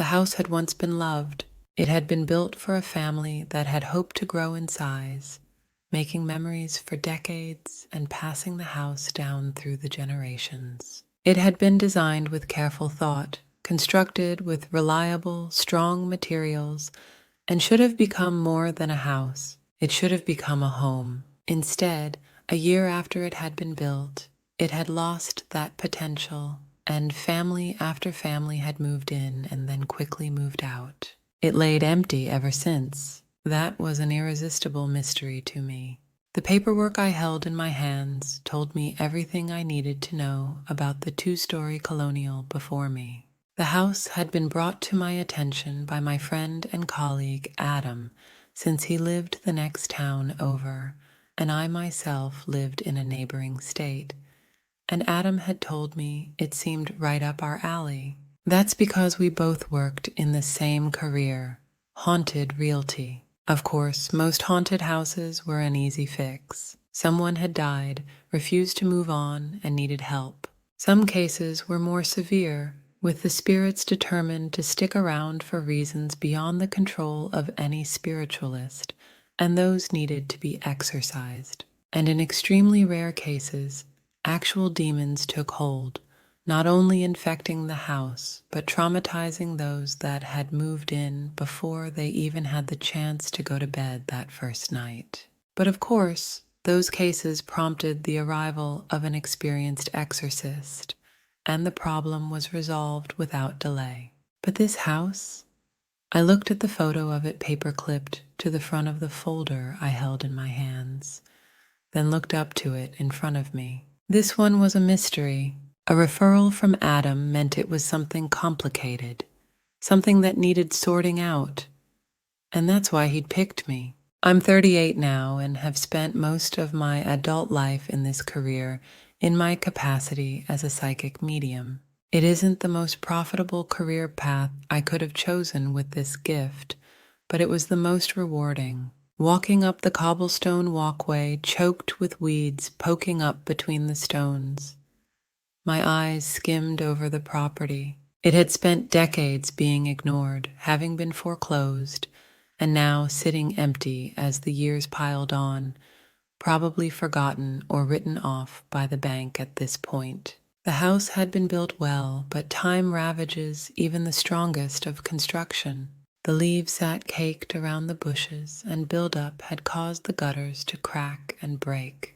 The house had once been loved. It had been built for a family that had hoped to grow in size, making memories for decades and passing the house down through the generations. It had been designed with careful thought, constructed with reliable, strong materials, and should have become more than a house. It should have become a home. Instead, a year after it had been built, it had lost that potential, and family after family had moved in and then quickly moved out. It laid empty ever since. That was an irresistible mystery to me. The paperwork I held in my hands told me everything I needed to know about the two-story colonial before me. The house had been brought to my attention by my friend and colleague Adam, since he lived the next town over, and I myself lived in a neighboring state. And Adam had told me it seemed right up our alley. That's because we both worked in the same career, haunted realty. Of course, most haunted houses were an easy fix. Someone had died, refused to move on, and needed help. Some cases were more severe, with the spirits determined to stick around for reasons beyond the control of any spiritualist, and those needed to be exorcised. And in extremely rare cases, actual demons took hold, not only infecting the house, but traumatizing those that had moved in before they even had the chance to go to bed that first night. But of course, those cases prompted the arrival of an experienced exorcist, and the problem was resolved without delay. But this house? I looked at the photo of it paper-clipped to the front of the folder I held in my hands, then looked up to it in front of me. This one was a mystery. A referral from Adam meant it was something complicated, something that needed sorting out, and that's why he'd picked me. I'm 38 now and have spent most of my adult life in this career in my capacity as a psychic medium. It isn't the most profitable career path I could have chosen with this gift, but it was the most rewarding. Walking up the cobblestone walkway choked with weeds poking up between the stones. My eyes skimmed over the property. It had spent decades being ignored, having been foreclosed, and now sitting empty as the years piled on, probably forgotten or written off by the bank at this point. The house had been built well, but time ravages even the strongest of construction. The leaves sat caked around the bushes, and buildup had caused the gutters to crack and break.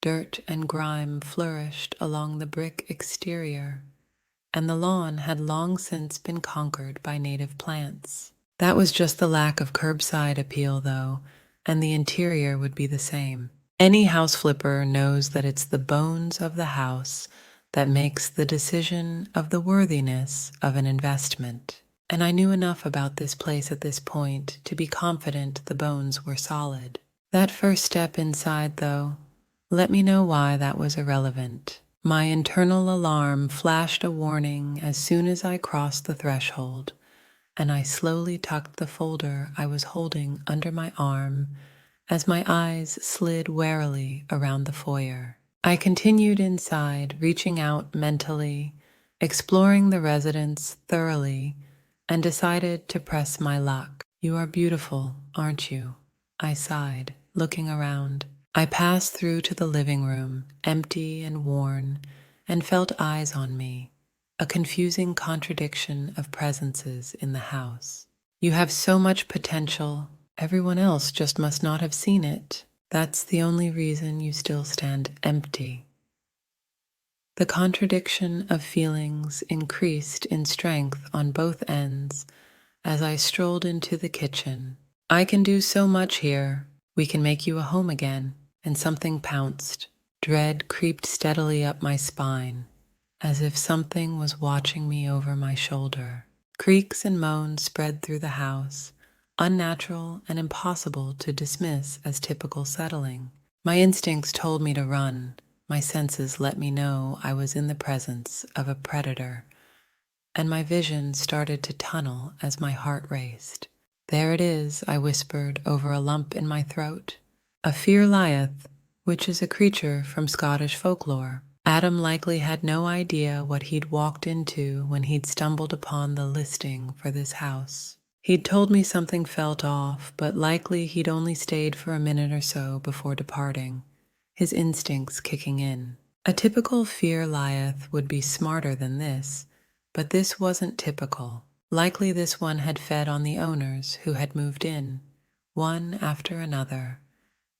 Dirt and grime flourished along the brick exterior, and the lawn had long since been conquered by native plants. That was just the lack of curbside appeal, though, and the interior would be the same. Any house flipper knows that it's the bones of the house that makes the decision of the worthiness of an investment. And I knew enough about this place at this point to be confident the bones were solid. That first step inside, though, let me know why that was irrelevant. My internal alarm flashed a warning as soon as I crossed the threshold, and I slowly tucked the folder I was holding under my arm as my eyes slid warily around the foyer. I continued inside, reaching out mentally, exploring the residence thoroughly, and decided to press my luck. "You are beautiful, aren't you?" I sighed, looking around. I passed through to the living room, empty and worn, and felt eyes on me, a confusing contradiction of presences in the house. "You have so much potential. Everyone else just must not have seen it. That's the only reason you still stand empty." The contradiction of feelings increased in strength on both ends as I strolled into the kitchen. "I can do so much here. We can make you a home again." And something pounced. Dread creeped steadily up my spine, as if something was watching me over my shoulder. Creaks and moans spread through the house, unnatural and impossible to dismiss as typical settling. My instincts told me to run. My senses let me know I was in the presence of a predator, and my vision started to tunnel as my heart raced. "There it is," I whispered over a lump in my throat. "A Fear lieth, which is a creature from Scottish folklore. Adam likely had no idea what he'd walked into when he'd stumbled upon the listing for this house. He'd told me something felt off, but likely he'd only stayed for a minute or so before departing, his instincts kicking in. A typical fear Liath would be smarter than this, but this wasn't typical. Likely this one had fed on the owners who had moved in, one after another,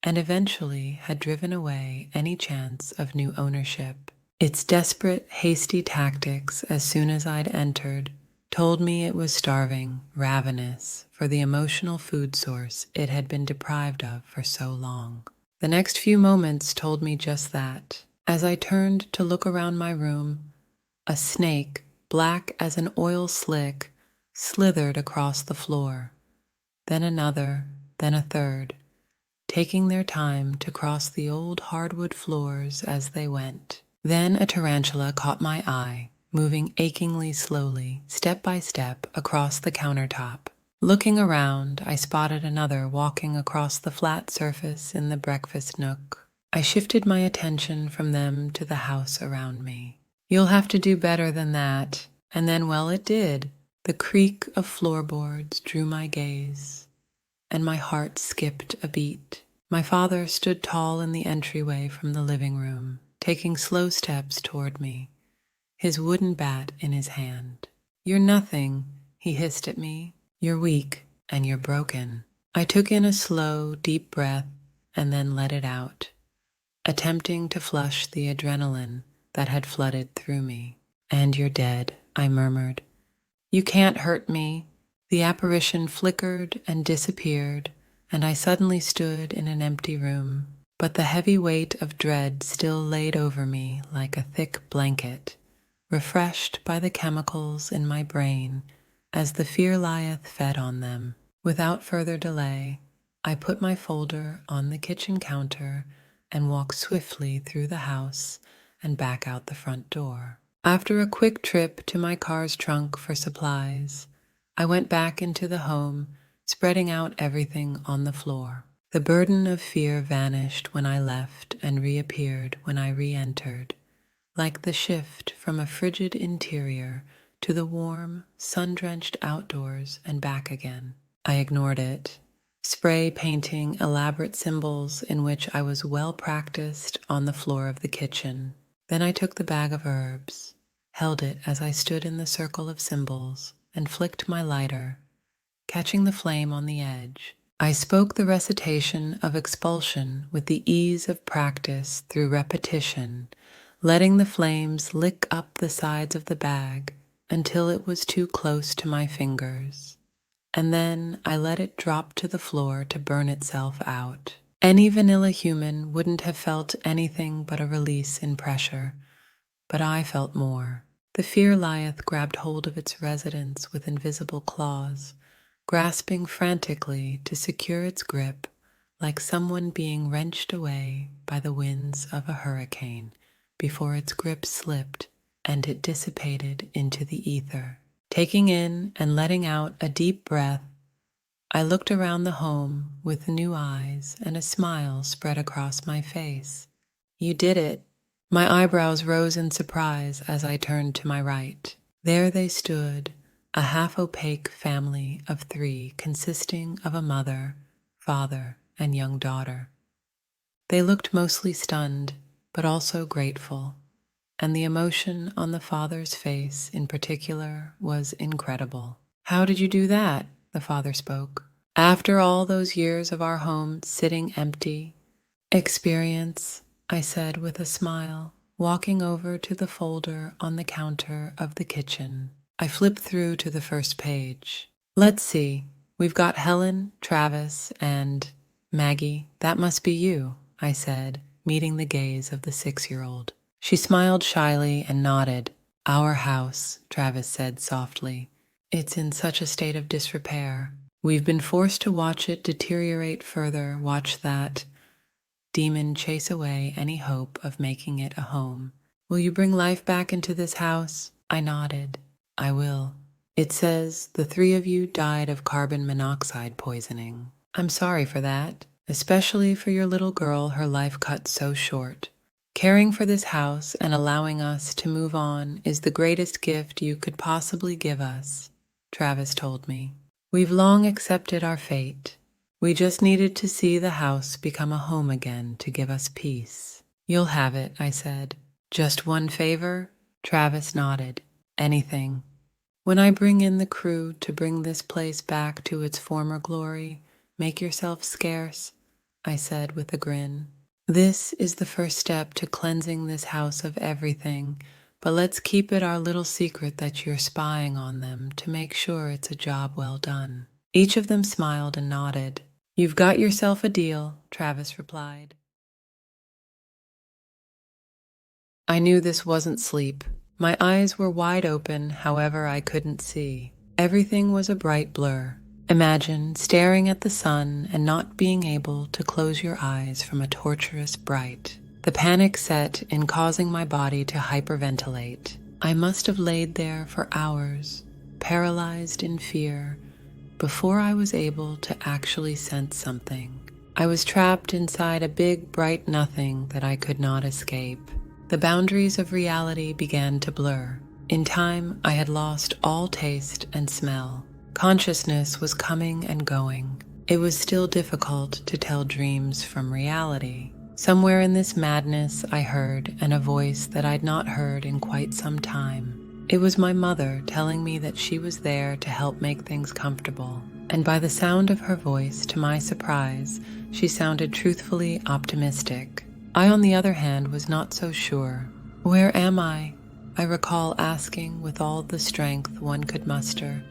and eventually had driven away any chance of new ownership. Its desperate, hasty tactics as soon as I'd entered told me it was starving, ravenous, for the emotional food source it had been deprived of for so long. The next few moments told me just that. As I turned to look around my room, a snake, black as an oil slick, slithered across the floor. Then another, then a third, taking their time to cross the old hardwood floors as they went. Then a tarantula caught my eye, moving achingly slowly, step by step, across the countertop. Looking around, I spotted another walking across the flat surface in the breakfast nook. I shifted my attention from them to the house around me. "You'll have to do better than that." And then, well, it did. The creak of floorboards drew my gaze, and my heart skipped a beat. My father stood tall in the entryway from the living room, taking slow steps toward me, his wooden bat in his hand. "You're nothing," he hissed at me. "You're weak, and you're broken." I took in a slow, deep breath and then let it out, attempting to flush the adrenaline that had flooded through me. "And you're dead," I murmured. "You can't hurt me." The apparition flickered and disappeared, and I suddenly stood in an empty room. But the heavy weight of dread still laid over me like a thick blanket, refreshed by the chemicals in my brain as the fear Liath fed on them. Without further delay, I put my folder on the kitchen counter and walked swiftly through the house and back out the front door. After a quick trip to my car's trunk for supplies, I went back into the home, spreading out everything on the floor. The burden of fear vanished when I left and reappeared when I re-entered, like the shift from a frigid interior to the warm, sun-drenched outdoors and back again. I ignored it, spray painting elaborate symbols in which I was well practiced on the floor of the kitchen. Then I took the bag of herbs, held it as I stood in the circle of symbols, and flicked my lighter, catching the flame on the edge. I spoke the recitation of expulsion with the ease of practice through repetition, letting the flames lick up the sides of the bag until it was too close to my fingers. And then I let it drop to the floor to burn itself out. Any vanilla human wouldn't have felt anything but a release in pressure, but I felt more. The fear Liath grabbed hold of its residents with invisible claws, grasping frantically to secure its grip, like someone being wrenched away by the winds of a hurricane before its grip slipped and it dissipated into the ether. Taking in and letting out a deep breath, I looked around the home with new eyes and a smile spread across my face. "You did it." My eyebrows rose in surprise as I turned to my right. There they stood, a half-opaque family of 3 consisting of a mother, father, and young daughter. They looked mostly stunned, but also grateful, and the emotion on the father's face in particular was incredible. "How did you do that?" the father spoke. "After all those years of our home sitting empty." "Experience," I said with a smile, walking over to the folder on the counter of the kitchen. I flipped through to the first page. "Let's see, we've got Helen, Travis, and Maggie. That must be you," I said, meeting the gaze of the 6-year-old. She smiled shyly and nodded. "Our house," Travis said softly. "It's in such a state of disrepair. We've been forced to watch it deteriorate further, watch that demon chase away any hope of making it a home. Will you bring life back into this house?" I nodded. "I will. It says the 3 of you died of carbon monoxide poisoning. I'm sorry for that, especially for your little girl, her life cut so short. Caring for this house and allowing us to move on is the greatest gift you could possibly give us, Travis told me. We've long accepted our fate. We just needed to see the house become a home again to give us peace. You'll have it, I said. Just one favor? Travis nodded. Anything. When I bring in the crew to bring this place back to its former glory, make yourself scarce, I said with a grin. This is the first step to cleansing this house of everything, but let's keep it our little secret that you're spying on them to make sure it's a job well done. Each of them smiled and nodded. You've got yourself a deal, Travis replied. I knew this wasn't sleep. My eyes were wide open, however I couldn't see. Everything was a bright blur. Imagine staring at the sun and not being able to close your eyes from a torturous bright. The panic set in causing my body to hyperventilate. I must have laid there for hours, paralyzed in fear, before I was able to actually sense something. I was trapped inside a big, bright nothing that I could not escape. The boundaries of reality began to blur. In time, I had lost all taste and smell. Consciousness was coming and going. It was still difficult to tell dreams from reality. Somewhere in this madness, I heard a voice that I'd not heard in quite some time. It was my mother telling me that she was there to help make things comfortable. And by the sound of her voice, to my surprise, she sounded truthfully optimistic. I, on the other hand, was not so sure. Where am I? I recall asking with all the strength one could muster.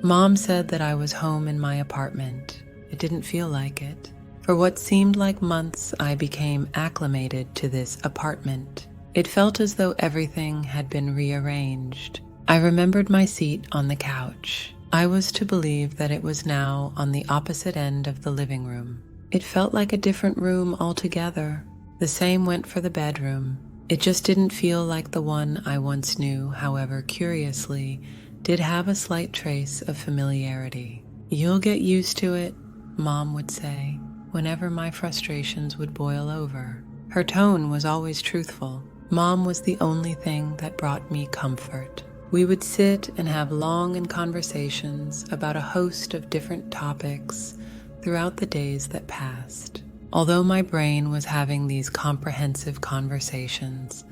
Mom said that I was home in my apartment. It didn't feel like it. For what seemed like months, I became acclimated to this apartment. It felt as though everything had been rearranged. I remembered my seat on the couch. I was to believe that it was now on the opposite end of the living room. It felt like a different room altogether. The same went for the bedroom. It just didn't feel like the one I once knew, however, curiously, did have a slight trace of familiarity. You'll get used to it, Mom would say, whenever my frustrations would boil over. Her tone was always truthful. Mom was the only thing that brought me comfort. We would sit and have long conversations about a host of different topics throughout the days that passed. Although my brain was having these comprehensive conversations,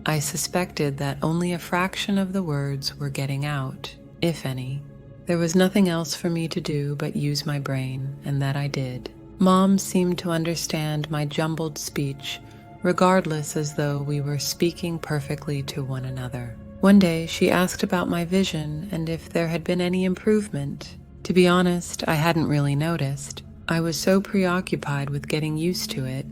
I suspected that only a fraction of the words were getting out, if any. There was nothing else for me to do but use my brain, and that I did. Mom seemed to understand my jumbled speech, regardless, as though we were speaking perfectly to one another. One day, she asked about my vision and if there had been any improvement. To be honest, I hadn't really noticed. I was so preoccupied with getting used to it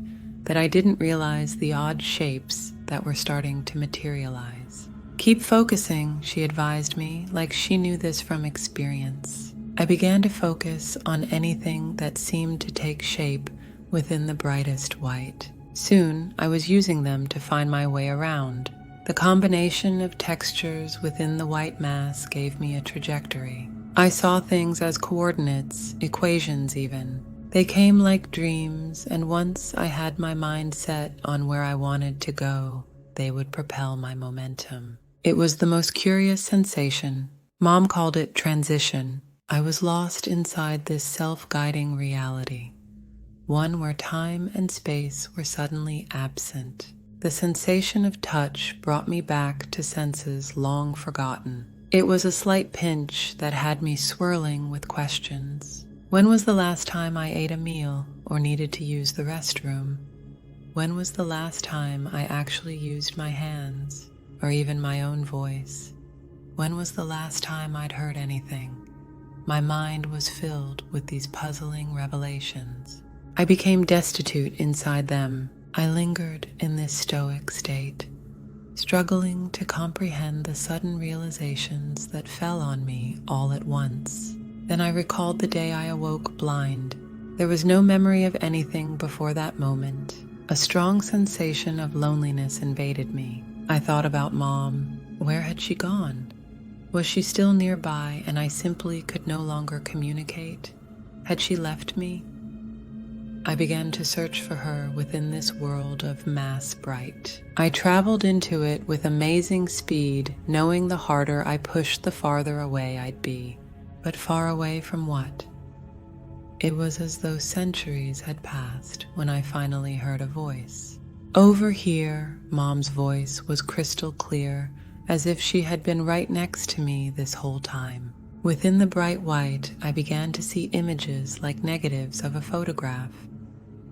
that I didn't realize the odd shapes that were starting to materialize. Keep focusing, she advised me, like she knew this from experience. I began to focus on anything that seemed to take shape within the brightest white. Soon, I was using them to find my way around. The combination of textures within the white mass gave me a trajectory. I saw things as coordinates, equations even. They came like dreams, and once I had my mind set on where I wanted to go, they would propel my momentum. It was the most curious sensation. Mom called it transition. I was lost inside this self-guiding reality, one where time and space were suddenly absent. The sensation of touch brought me back to senses long forgotten. It was a slight pinch that had me swirling with questions. When was the last time I ate a meal or needed to use the restroom? When was the last time I actually used my hands or even my own voice? When was the last time I'd heard anything? My mind was filled with these puzzling revelations. I became destitute inside them. I lingered in this stoic state, struggling to comprehend the sudden realizations that fell on me all at once. Then I recalled the day I awoke blind. There was no memory of anything before that moment. A strong sensation of loneliness invaded me. I thought about Mom. Where had she gone? Was she still nearby and I simply could no longer communicate? Had she left me? I began to search for her within this world of mass bright. I traveled into it with amazing speed, knowing the harder I pushed, the farther away I'd be. But far away from what? It was as though centuries had passed when I finally heard a voice. Over here, Mom's voice was crystal clear, as if she had been right next to me this whole time. Within the bright white, I began to see images like negatives of a photograph,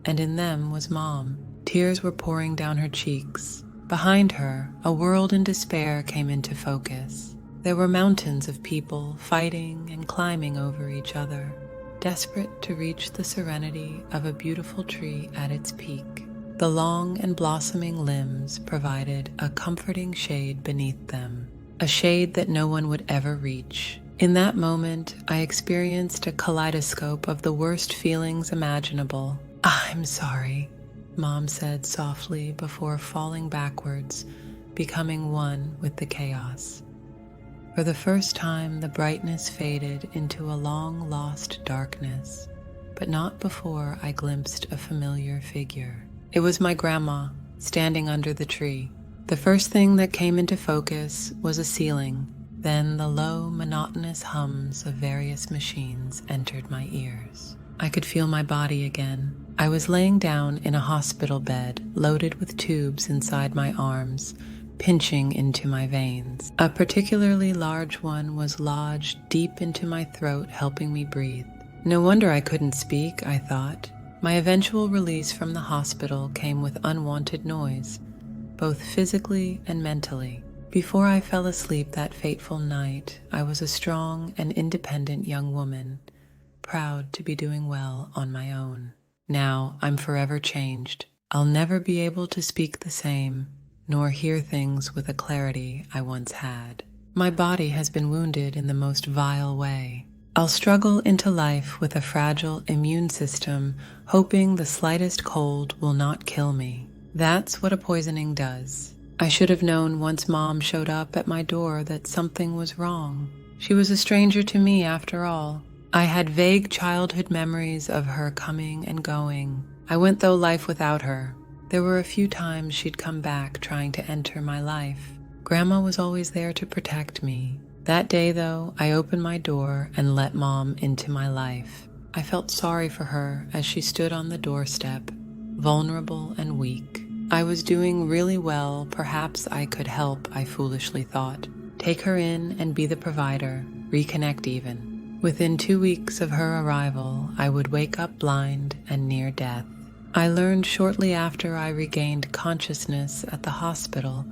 and in them was Mom. Tears were pouring down her cheeks. Behind her, a world in despair came into focus. There were mountains of people fighting and climbing over each other, desperate to reach the serenity of a beautiful tree at its peak. The long and blossoming limbs provided a comforting shade beneath them, a shade that no one would ever reach. In that moment, I experienced a kaleidoscope of the worst feelings imaginable. "I'm sorry," Mom said softly before falling backwards, becoming one with the chaos. For the first time, the brightness faded into a long-lost darkness, but not before I glimpsed a familiar figure. It was my grandma, standing under the tree. The first thing that came into focus was a ceiling. Then the low, monotonous hums of various machines entered my ears. I could feel my body again. I was laying down in a hospital bed, loaded with tubes inside my arms, pinching into my veins. A particularly large one was lodged deep into my throat, helping me breathe. No wonder I couldn't speak, I thought. My eventual release from the hospital came with unwanted noise, both physically and mentally. Before I fell asleep that fateful night, I was a strong and independent young woman, proud to be doing well on my own. Now I'm forever changed. I'll never be able to speak the same, nor hear things with a clarity I once had. My body has been wounded in the most vile way. I'll struggle into life with a fragile immune system, hoping the slightest cold will not kill me. That's what a poisoning does. I should have known once Mom showed up at my door that something was wrong. She was a stranger to me after all. I had vague childhood memories of her coming and going. I went through life without her. There were a few times she'd come back trying to enter my life. Grandma was always there to protect me. That day, though, I opened my door and let Mom into my life. I felt sorry for her as she stood on the doorstep, vulnerable and weak. I was doing really well. Perhaps I could help, I foolishly thought. Take her in and be the provider, reconnect even. Within 2 weeks of her arrival, I would wake up blind and near death. I learned shortly after I regained consciousness at the hospital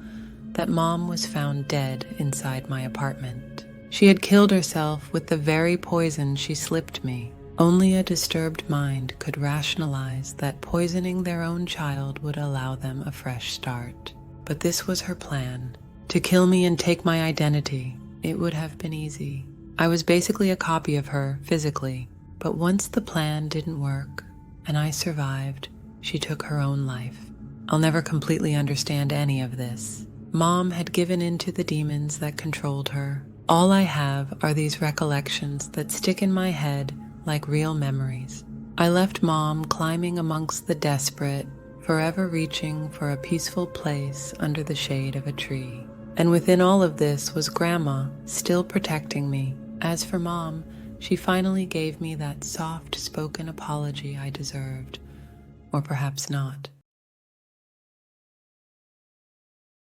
that Mom was found dead inside my apartment. She had killed herself with the very poison she slipped me. Only a disturbed mind could rationalize that poisoning their own child would allow them a fresh start. But this was her plan, to kill me and take my identity. It would have been easy. I was basically a copy of her, physically. But once the plan didn't work, and I survived, she took her own life. I'll never completely understand any of this. Mom had given in to the demons that controlled her. All I have are these recollections that stick in my head like real memories. I left Mom climbing amongst the desperate, forever reaching for a peaceful place under the shade of a tree. And within all of this was Grandma, still protecting me. As for Mom, she finally gave me that soft-spoken apology I deserved. Or perhaps not.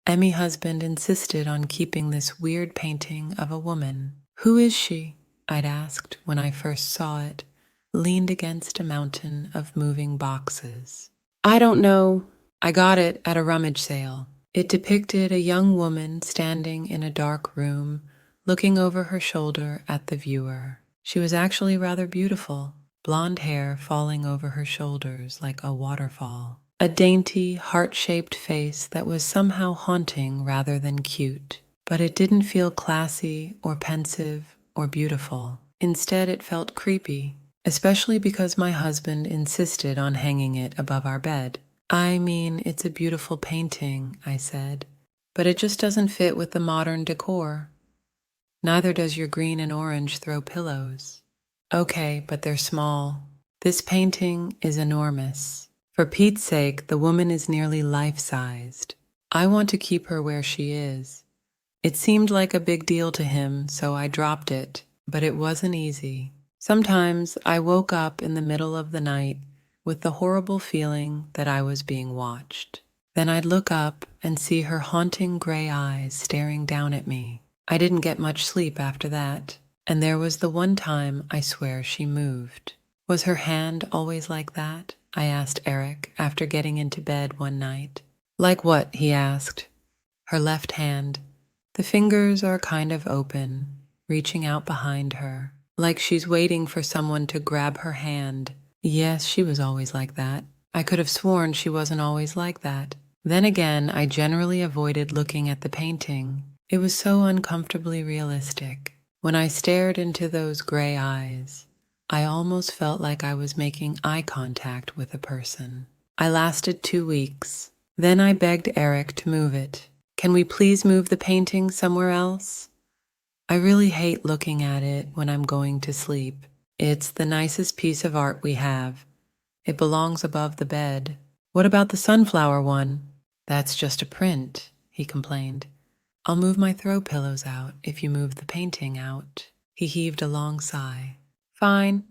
Emmy's husband insisted on keeping this weird painting of a woman. "Who is she?" I'd asked when I first saw it, leaned against a mountain of moving boxes. "I don't know. I got it at a rummage sale." It depicted a young woman standing in a dark room, looking over her shoulder at the viewer. She was actually rather beautiful, blonde hair falling over her shoulders like a waterfall. A dainty, heart-shaped face that was somehow haunting rather than cute. But it didn't feel classy or pensive or beautiful. Instead, it felt creepy, especially because my husband insisted on hanging it above our bed. "I mean, it's a beautiful painting," I said, "but it just doesn't fit with the modern decor. Neither does your green and orange throw pillows." "Okay, but they're small. This painting is enormous. For Pete's sake, the woman is nearly life-sized. I want to keep her where she is. It seemed like a big deal to him, so I dropped it, but it wasn't easy. Sometimes I woke up in the middle of the night with the horrible feeling that I was being watched. Then I'd look up and see her haunting gray eyes staring down at me. I didn't get much sleep after that, and there was the one time I swear she moved. Was her hand always like that? I asked Eric after getting into bed one night. Like what? He asked. Her left hand. The fingers are kind of open, reaching out behind her, like she's waiting for someone to grab her hand. Yes, she was always like that. I could have sworn she wasn't always like that. Then again, I generally avoided looking at the painting. It was so uncomfortably realistic. When I stared into those gray eyes, I almost felt like I was making eye contact with a person. I lasted 2 weeks. Then I begged Eric to move it. Can we please move the painting somewhere else? I really hate looking at it when I'm going to sleep. It's the nicest piece of art we have. It belongs above the bed. What about the sunflower one? That's just a print, he complained. I'll move my throw pillows out if you move the painting out. He heaved a long sigh. Fine,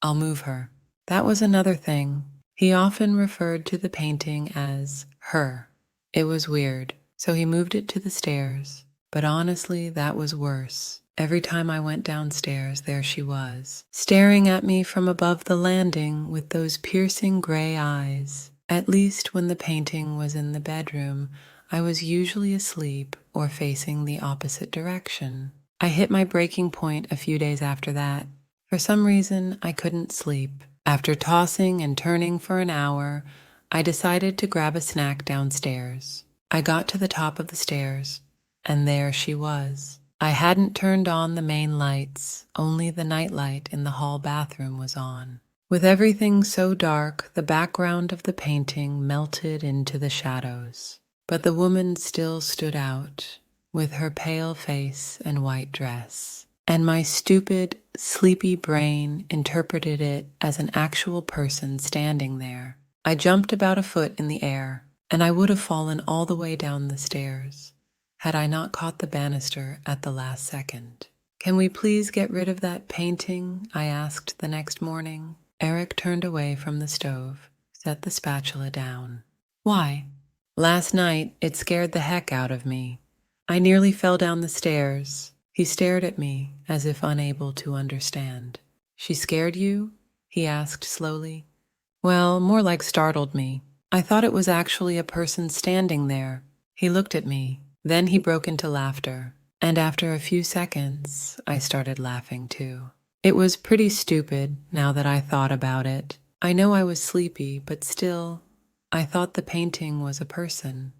I'll move her. That was another thing. He often referred to the painting as her. It was weird, so he moved it to the stairs. But honestly, that was worse. Every time I went downstairs, there she was, staring at me from above the landing with those piercing gray eyes. At least when the painting was in the bedroom, I was usually asleep or facing the opposite direction. I hit my breaking point a few days after that. For some reason, I couldn't sleep. After tossing and turning for an hour, I decided to grab a snack downstairs. I got to the top of the stairs, and there she was. I hadn't turned on the main lights, only the nightlight in the hall bathroom was on. With everything so dark, the background of the painting melted into the shadows. But the woman still stood out, with her pale face and white dress. And my stupid, sleepy brain interpreted it as an actual person standing there. I jumped about a foot in the air, and I would have fallen all the way down the stairs, had I not caught the banister at the last second. Can we please get rid of that painting? I asked the next morning. Eric turned away from the stove, set the spatula down. Why? Last night, it scared the heck out of me. I nearly fell down the stairs. He stared at me, as if unable to understand. She scared you? He asked slowly. Well, more like startled me. I thought it was actually a person standing there. He looked at me. Then he broke into laughter. And after a few seconds, I started laughing too. It was pretty stupid, now that I thought about it. I know I was sleepy, but still, I thought the painting was a person.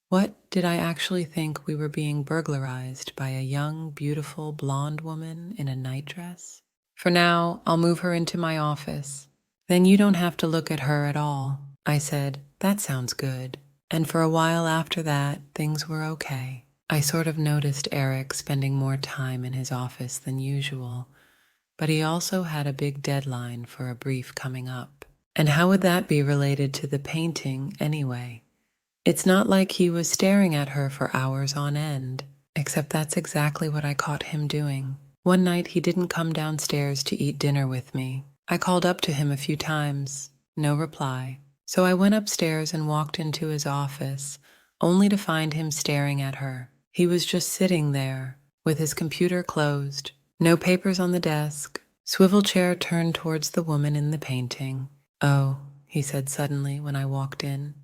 What did I actually think we were being burglarized by a young, beautiful, blonde woman in a nightdress? For now, I'll move her into my office. Then you don't have to look at her at all. I said, that sounds good. And for a while after that, things were okay. I sort of noticed Eric spending more time in his office than usual, but he also had a big deadline for a brief coming up. And how would that be related to the painting anyway? It's not like he was staring at her for hours on end, except that's exactly what I caught him doing. One night he didn't come downstairs to eat dinner with me. I called up to him a few times, no reply. So I went upstairs and walked into his office, only to find him staring at her. He was just sitting there, with his computer closed, no papers on the desk, swivel chair turned towards the woman in the painting. Oh, he said suddenly when I walked in.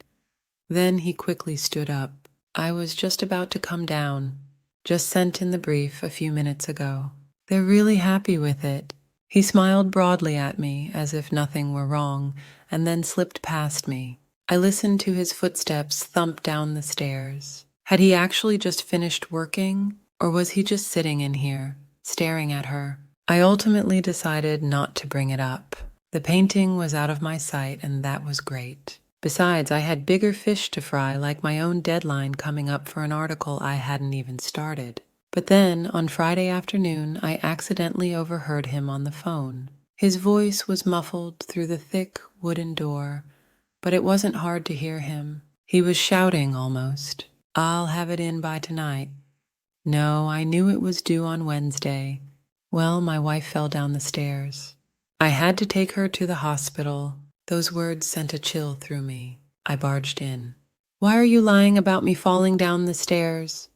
Then he quickly stood up. I was just about to come down. Just sent in the brief a few minutes ago. They're really happy with it. He smiled broadly at me as if nothing were wrong, and then slipped past me. I listened to his footsteps thump down the stairs. Had he actually just finished working, or was he just sitting in here, staring at her? I ultimately decided not to bring it up. The painting was out of my sight, and that was great. Besides, I had bigger fish to fry, like my own deadline coming up for an article I hadn't even started. But then, on Friday afternoon, I accidentally overheard him on the phone. His voice was muffled through the thick wooden door, but it wasn't hard to hear him. He was shouting almost. "I'll have it in by tonight." No, I knew it was due on Wednesday. Well, my wife fell down the stairs. I had to take her to the hospital. Those words sent a chill through me. I barged in. "Why are you lying about me falling down the stairs?"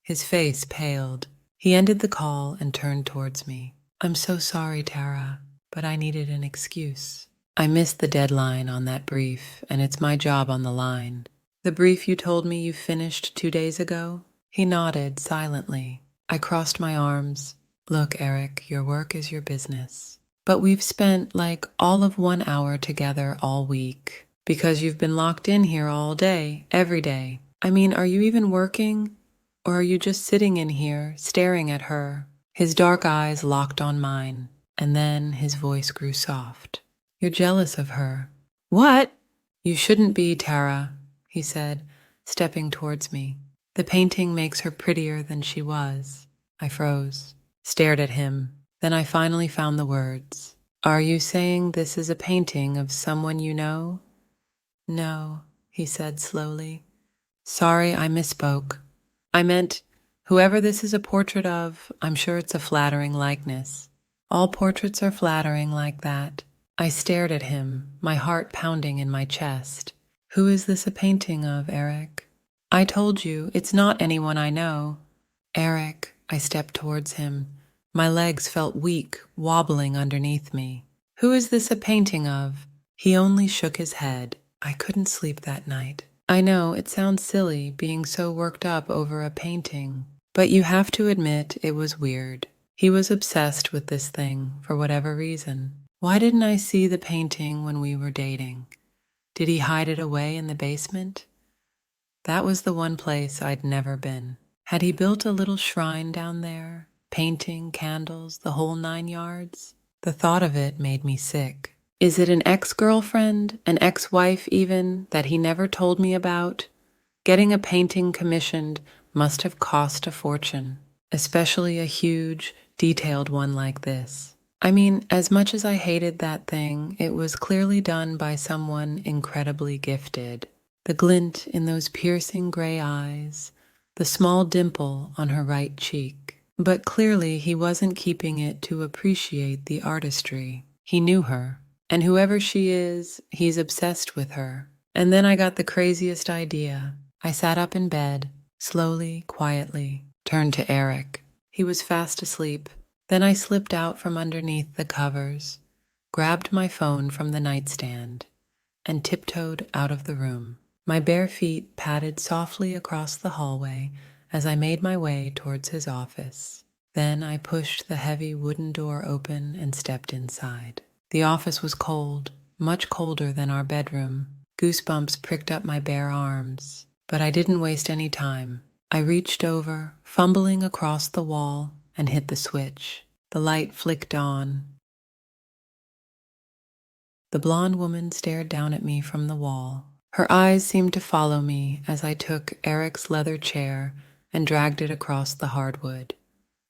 His face paled. He ended the call and turned towards me. "I'm so sorry, Tara, but I needed an excuse. I missed the deadline on that brief, and it's my job on the line." "The brief you told me you finished 2 days ago?" He nodded silently. I crossed my arms. "Look, Eric, your work is your business. But we've spent like all of 1 hour together all week. Because you've been locked in here all day, every day. I mean, are you even working? Or are you just sitting in here, staring at her?" His dark eyes locked on mine, and then his voice grew soft. "You're jealous of her." "What?" "You shouldn't be, Tara," he said, stepping towards me. "The painting makes her prettier than she was." I froze, stared at him. Then I finally found the words. "Are you saying this is a painting of someone you know?" "No," he said slowly. "Sorry, I misspoke. I meant, whoever this is a portrait of, I'm sure it's a flattering likeness. All portraits are flattering like that." I stared at him, my heart pounding in my chest. "Who is this a painting of, Eric?" "I told you, it's not anyone I know." "Eric," I stepped towards him. My legs felt weak, wobbling underneath me. "Who is this a painting of?" He only shook his head. I couldn't sleep that night. I know, it sounds silly, being so worked up over a painting, but you have to admit it was weird. He was obsessed with this thing, for whatever reason. Why didn't I see the painting when we were dating? Did he hide it away in the basement? That was the one place I'd never been. Had he built a little shrine down there? Painting, candles, the whole 9 yards? The thought of it made me sick. Is it an ex-girlfriend, an ex-wife even, that he never told me about? Getting a painting commissioned must have cost a fortune, especially a huge, detailed one like this. I mean, as much as I hated that thing, it was clearly done by someone incredibly gifted. The glint in those piercing gray eyes, the small dimple on her right cheek. But clearly he wasn't keeping it to appreciate the artistry. He knew her, and whoever she is, he's obsessed with her. And then I got the craziest idea. I sat up in bed, slowly, quietly, turned to Eric. He was fast asleep. Then I slipped out from underneath the covers, grabbed my phone from the nightstand, and tiptoed out of the room. My bare feet padded softly across the hallway as I made my way towards his office. Then I pushed the heavy wooden door open and stepped inside. The office was cold, much colder than our bedroom. Goosebumps pricked up my bare arms, but I didn't waste any time. I reached over, fumbling across the wall, and hit the switch. The light flicked on. The blonde woman stared down at me from the wall. Her eyes seemed to follow me as I took Eric's leather chair and dragged it across the hardwood.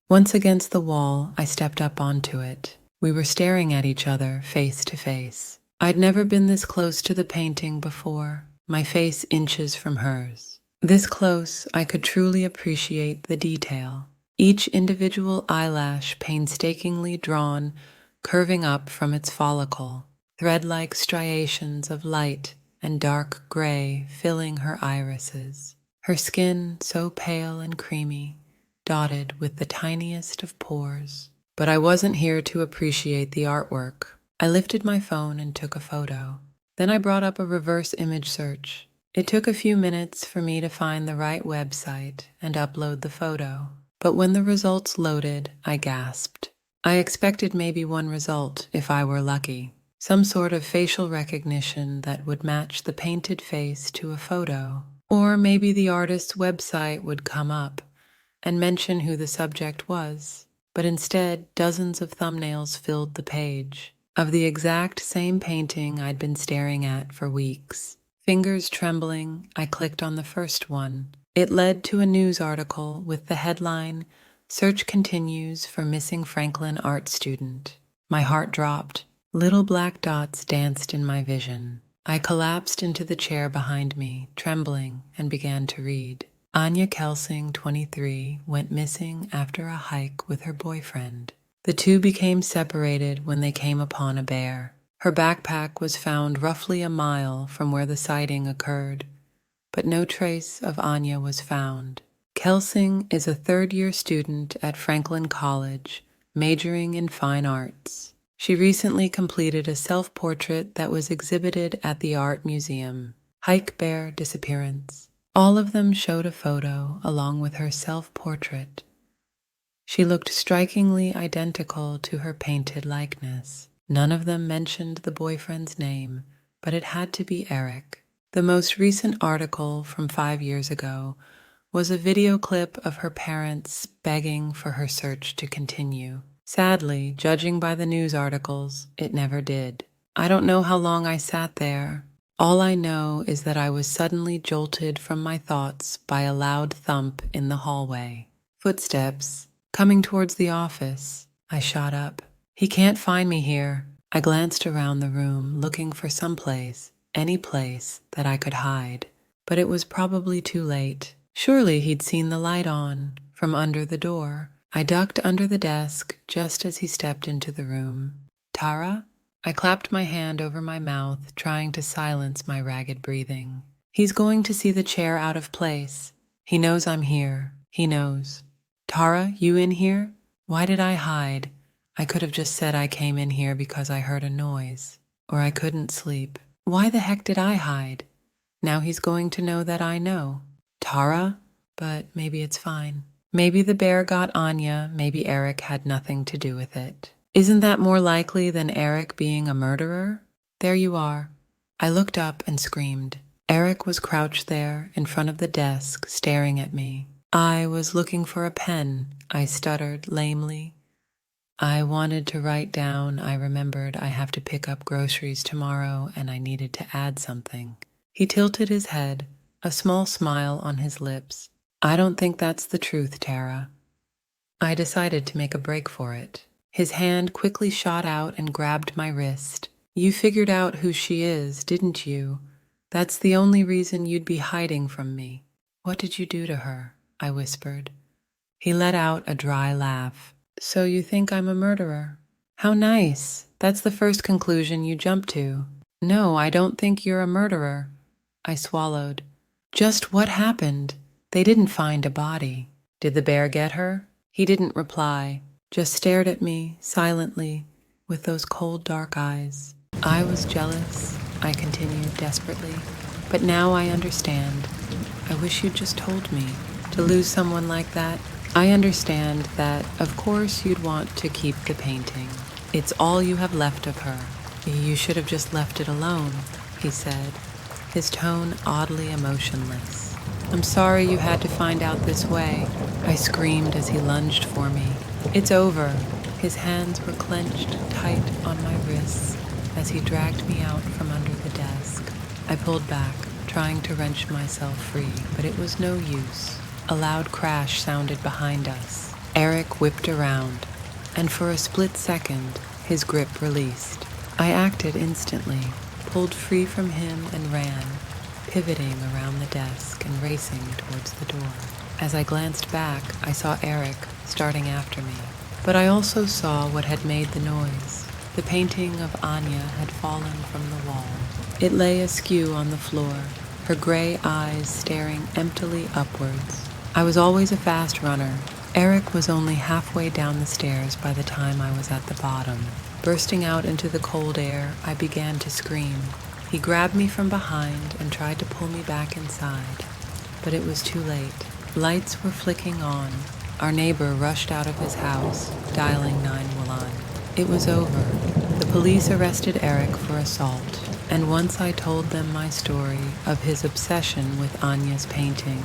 Once against the wall, I stepped up onto it. We were staring at each other, face to face. I'd never been this close to the painting before, my face inches from hers. This close, I could truly appreciate the detail. Each individual eyelash painstakingly drawn, curving up from its follicle, thread-like striations of light and dark gray filling her irises. Her skin so pale and creamy, dotted with the tiniest of pores. But I wasn't here to appreciate the artwork. I lifted my phone and took a photo. Then I brought up a reverse image search. It took a few minutes for me to find the right website and upload the photo. But when the results loaded, I gasped. I expected maybe one result, if I were lucky. Some sort of facial recognition that would match the painted face to a photo. Or maybe the artist's website would come up and mention who the subject was. But instead, dozens of thumbnails filled the page, of the exact same painting I'd been staring at for weeks. Fingers trembling, I clicked on the first one. It led to a news article with the headline, "Search Continues for Missing Franklin Art Student." My heart dropped. Little black dots danced in my vision. I collapsed into the chair behind me, trembling, and began to read. Anya Kelsing, 23, went missing after a hike with her boyfriend. The two became separated when they came upon a bear. Her backpack was found roughly a mile from where the sighting occurred, but no trace of Anya was found. Kelsing is a third-year student at Franklin College, majoring in fine arts. She recently completed a self-portrait that was exhibited at the Art Museum. Hike Bear Disappearance. All of them showed a photo along with her self-portrait. She looked strikingly identical to her painted likeness. None of them mentioned the boyfriend's name, but it had to be Eric. The most recent article from 5 years ago was a video clip of her parents begging for her search to continue. Sadly, judging by the news articles, it never did. I don't know how long I sat there. All I know is that I was suddenly jolted from my thoughts by a loud thump in the hallway. Footsteps, coming towards the office. I shot up. He can't find me here. I glanced around the room, looking for some place, any place that I could hide. But it was probably too late. Surely he'd seen the light on from under the door. I ducked under the desk just as he stepped into the room. Tara? I clapped my hand over my mouth, trying to silence my ragged breathing. He's going to see the chair out of place. He knows I'm here. He knows. Tara, you in here? Why did I hide? I could have just said I came in here because I heard a noise. Or I couldn't sleep. Why the heck did I hide? Now he's going to know that I know. Tara? But maybe it's fine. Maybe the bear got Anya, maybe Eric had nothing to do with it. Isn't that more likely than Eric being a murderer? There you are. I looked up and screamed. Eric was crouched there in front of the desk, staring at me. I was looking for a pen, I stuttered lamely. I wanted to write down. I remembered I have to pick up groceries tomorrow and I needed to add something. He tilted his head, a small smile on his lips. I don't think that's the truth, Tara. I decided to make a break for it. His hand quickly shot out and grabbed my wrist. You figured out who she is, didn't you? That's the only reason you'd be hiding from me. What did you do to her? I whispered. He let out a dry laugh. So you think I'm a murderer? How nice. That's the first conclusion you jump to. No, I don't think you're a murderer. I swallowed. Just what happened? They didn't find a body. Did the bear get her? He didn't reply, just stared at me silently with those cold, dark eyes. I was jealous, I continued desperately, but now I understand. I wish you'd just told me. To lose someone like that, I understand that, of course, you'd want to keep the painting. It's all you have left of her. You should have just left it alone, he said, his tone oddly emotionless. I'm sorry you had to find out this way, I screamed as he lunged for me. It's over. His hands were clenched tight on my wrists as he dragged me out from under the desk. I pulled back, trying to wrench myself free, but it was no use. A loud crash sounded behind us. Eric whipped around, and for a split second, his grip released. I acted instantly, pulled free from him and ran, pivoting around the desk and racing towards the door. As I glanced back, I saw Eric starting after me, but I also saw what had made the noise. The painting of Anya had fallen from the wall. It lay askew on the floor, her gray eyes staring emptily upwards. I was always a fast runner. Eric was only halfway down the stairs by the time I was at the bottom. Bursting out into the cold air, I began to scream. He grabbed me from behind and tried to pull me back inside, but it was too late. Lights were flicking on. Our neighbor rushed out of his house, dialing 911. It was over. The police arrested Eric for assault, and once I told them my story of his obsession with Anya's painting,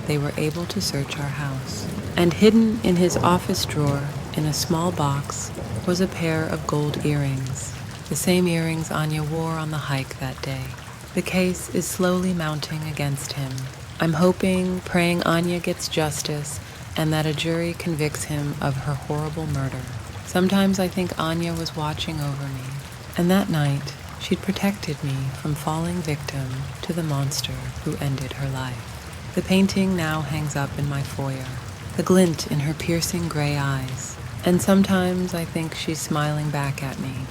they were able to search our house. And hidden in his office drawer, in a small box, was a pair of gold earrings, the same earrings Anya wore on the hike that day. The case is slowly mounting against him. I'm hoping, praying Anya gets justice and that a jury convicts him of her horrible murder. Sometimes I think Anya was watching over me, and that night she'd protected me from falling victim to the monster who ended her life. The painting now hangs up in my foyer, the glint in her piercing gray eyes, and sometimes I think she's smiling back at me